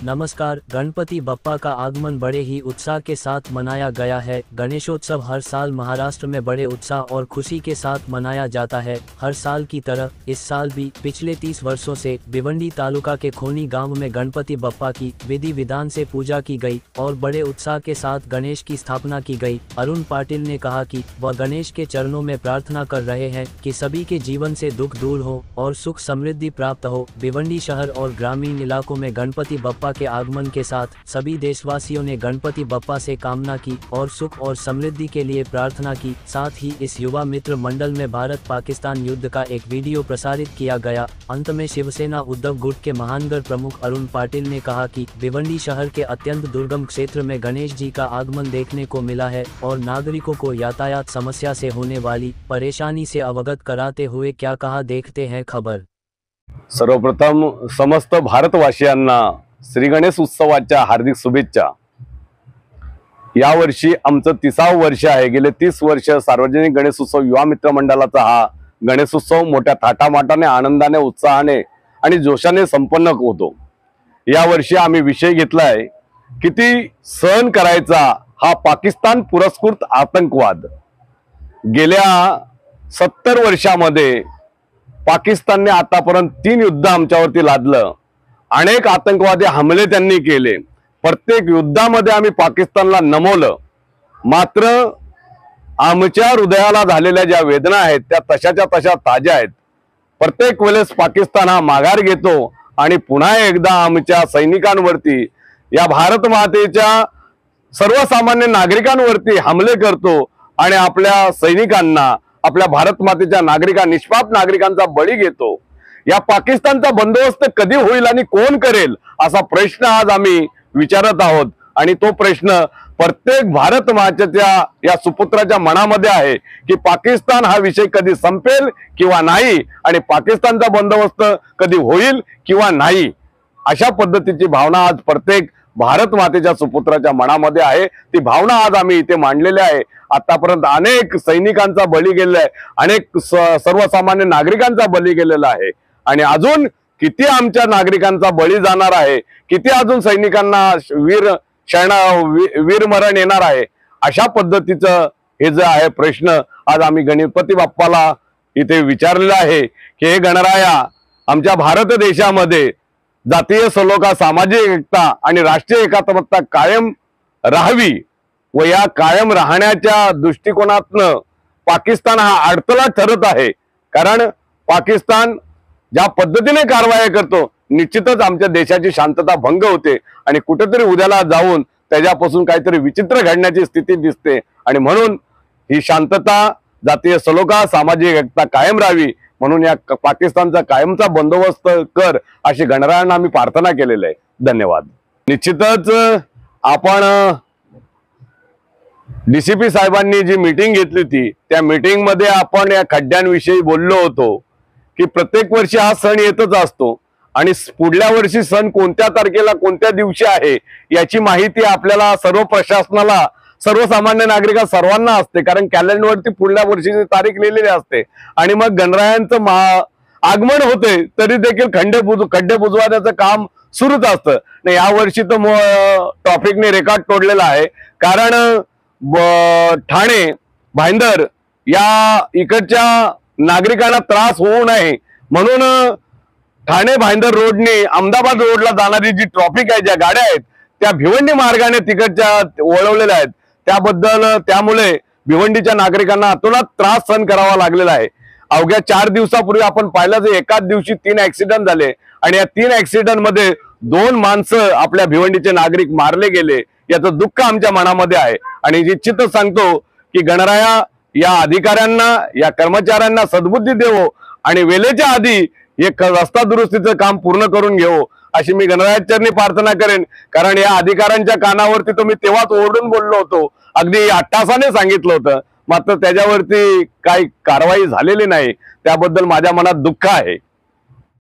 नमस्कार। गणपति बप्पा का आगमन बड़े ही उत्साह के साथ मनाया गया है। गणेशोत्सव हर साल महाराष्ट्र में बड़े उत्साह और खुशी के साथ मनाया जाता है। हर साल की तरह इस साल भी पिछले 30 वर्षों से भिवंडी तालुका के खोनी गांव में गणपति बप्पा की विधि विधान से पूजा की गई और बड़े उत्साह के साथ गणेश की स्थापना की गई। अरुण पाटिल ने कहा कि वह गणेश के चरणों में प्रार्थना कर रहे हैं कि सभी के जीवन से दुख दूर हो और सुख समृद्धि प्राप्त हो। भिवंडी शहर और ग्रामीण इलाकों में गणपति बप्पा के आगमन के साथ सभी देशवासियों ने गणपति बप्पा से कामना की और सुख और समृद्धि के लिए प्रार्थना की। साथ ही इस युवा मित्र मंडल में भारत पाकिस्तान युद्ध का एक वीडियो प्रसारित किया गया। अंत में शिवसेना उद्धव गुट के महानगर प्रमुख अरुण पाटिल ने कहा कि भिवंडी शहर के अत्यंत दुर्गम क्षेत्र में गणेश जी का आगमन देखने को मिला है और नागरिकों को यातायात समस्या से होने वाली परेशानी से अवगत कराते हुए क्या कहा, देखते हैं खबर। सर्वप्रथम समस्त भारतवासियांना श्री गणेश उत्सवाच्या हार्दिक शुभेच्छा। या वर्षी आमचं 30वे वर्ष आहे। गेले 30 वर्ष सार्वजनिक गणेश उत्सव युवा मित्र मंडळाचा हा गणेश उत्सव मोठ्या थाटामाटाने, आनंदाने, उत्साहाने आणि जोशाने संपन्न होतो। या वर्षी आम्ही विषय घेतलाय किती सहन करायचा हा पाकिस्तान पुरस्कृत आतंकवाद। गेल्या 70 वर्षामध्ये पाकिस्तानने आतापर्यंत 3 युद्ध आमच्यावरती लादलं। अनेक आतंकवादी हमले त्यांनी केले। प्रत्येक युद्धामध्ये आम्ही पाकिस्तानला नमवलं। मात्र आमच्या हृदयाला झालेल्या ज्या वेदना आहेत त्या तशाच्या तशा ताज्या आहेत। प्रत्येक वेळेस पाकिस्तान हा माघार घेतो आणि पुन्हा एकदा आमच्या सैनिकांवरती, या भारत मातेच्या सर्वसामान्य नागरिकांवरती हमले करतो आणि आपल्या सैनिकांना, आपल्या भारत मातेच्या निष्पाप नागरिकांचा बळी घेतो। या पाकिस्तानचा बंदोबस्त कधी होईल आणि कोण करेल असा प्रश्न आज आम्ही विचारत आहोत। आणि तो प्रश्न प्रत्येक भारत मातेच्या या सुपुत्राच्या मनामध्ये आहे की पाकिस्तान हा विषय कधी संपेल किंवा नाही आणि पाकिस्तानचा बंदोबस्त कधी होईल किंवा नाही, अशा पद्धतीची भावना आज प्रत्येक भारत मातेच्या सुपुत्राच्या मनामध्ये आहे। ती भावना आज आम्ही इथे मांडलेली आहे। आतापर्यंत अनेक सैनिकांचा बळी गेलेला आहे, अनेक सर्वसामान्य नागरिकांचा बळी गेलेला आहे आणि अजून किती आमच्या नागरिकांचा बळी जाणार आहे, किती अजून सैनिकांना वीर मरण येणार आहे, अशा पद्धतीचं हे जे आहे प्रश्न आज आम्ही गणपती बाप्पाला इथे विचारलेला आहे की हे गणराया, आमच्या भारत देशामध्ये जातीय सलोखा, सामाजिक एकता आणि राष्ट्रीय एकात्मता कायम राहावी व या कायम राहण्याच्या दृष्टिकोनातनं पाकिस्तान हा अडथळा ठरत आहे। कारण पाकिस्तान ज्या पद्धतीने कारवाई करतो निश्चितच आमच्या देशाची शांतता भंग होते आणि कुठेतरी उद्याला जाऊन त्याच्यापासून काहीतरी विचित्र घडण्याची स्थिती दिसते। आणि म्हणून ही शांतता, जातीय सलोखा, सामाजिक एकता कायम राहावी म्हणून या पाकिस्तानचा कायमचा बंदोबस्त कर अशी गणरायांना आम्ही प्रार्थना केलेली आहे। धन्यवाद। निश्चितच आपण डीसीपी साहेबांनी जी मीटिंग घेतली होती त्या मीटिंग मध्ये आपण या खड्ड्यांविषयी बोललो होतो की प्रत्येक वर्षी हा सण येतच असतो आणि पुढल्या वर्षी सण कोणत्या तारखेला, कोणत्या दिवशी आहे याची माहिती आपल्याला सर्व प्रशासनाला, सर्वसामान्य नागरिक सर्वांना असते। कारण कॅलेंडरवरती पुढल्या वर्षीची तारीख लिहिलेली असते आणि मग गणरायांचं आगमन होते तरी देखील खड्डे बुजवायचं काम सुरूच असतं। या वर्षी तर ट्रॅफिकने रेकॉर्ड तोडलेला आहे। कारण ठाणे, भाईंदर या इकडच्या नागरिकांना त्रास होऊ नये म्हणून ठाणे भाईंदर रोडने अहमदाबाद रोडला जाणारी जी ट्रॅफिक आहे, ज्या गाड्या आहेत त्या भिवंडी मार्गाने तिकडच्या वळवलेल्या आहेत। त्यामुळे भिवंडीच्या नागरिकांना अतोनात त्रास सहन करावा लागलेला आहे। अवघ्या 4 दिवसापूर्वी आपण पाहिलं तर एकाच दिवशी 3 ऍक्सिडेंट झाले आणि या 3 ऍक्सिडेंट मध्ये 2 माणसं आपल्या भिवंडीचे नागरिक मारले गेले। याचं दुःख आमच्या मनामध्ये आहे आणि निश्चितच सांगतो की गणराया या अधिकाऱ्यांना, या कर्मचाऱ्यांना सद्बुद्धी देवो आणि वेळेच्या आधी एक रस्ता दुरुस्तीचं काम पूर्ण करून घेवो अशी मी गणरायाचरणी प्रार्थना करेन। कारण या अधिकाऱ्यांच्या कानावरती तो मी तेव्हाच ओरडून बोललो होतो, अगदी अट्टासाने सांगितलं होतं, मात्र त्याच्यावरती काही कारवाई झालेली नाही। त्याबद्दल माझ्या मनात दुःख आहे।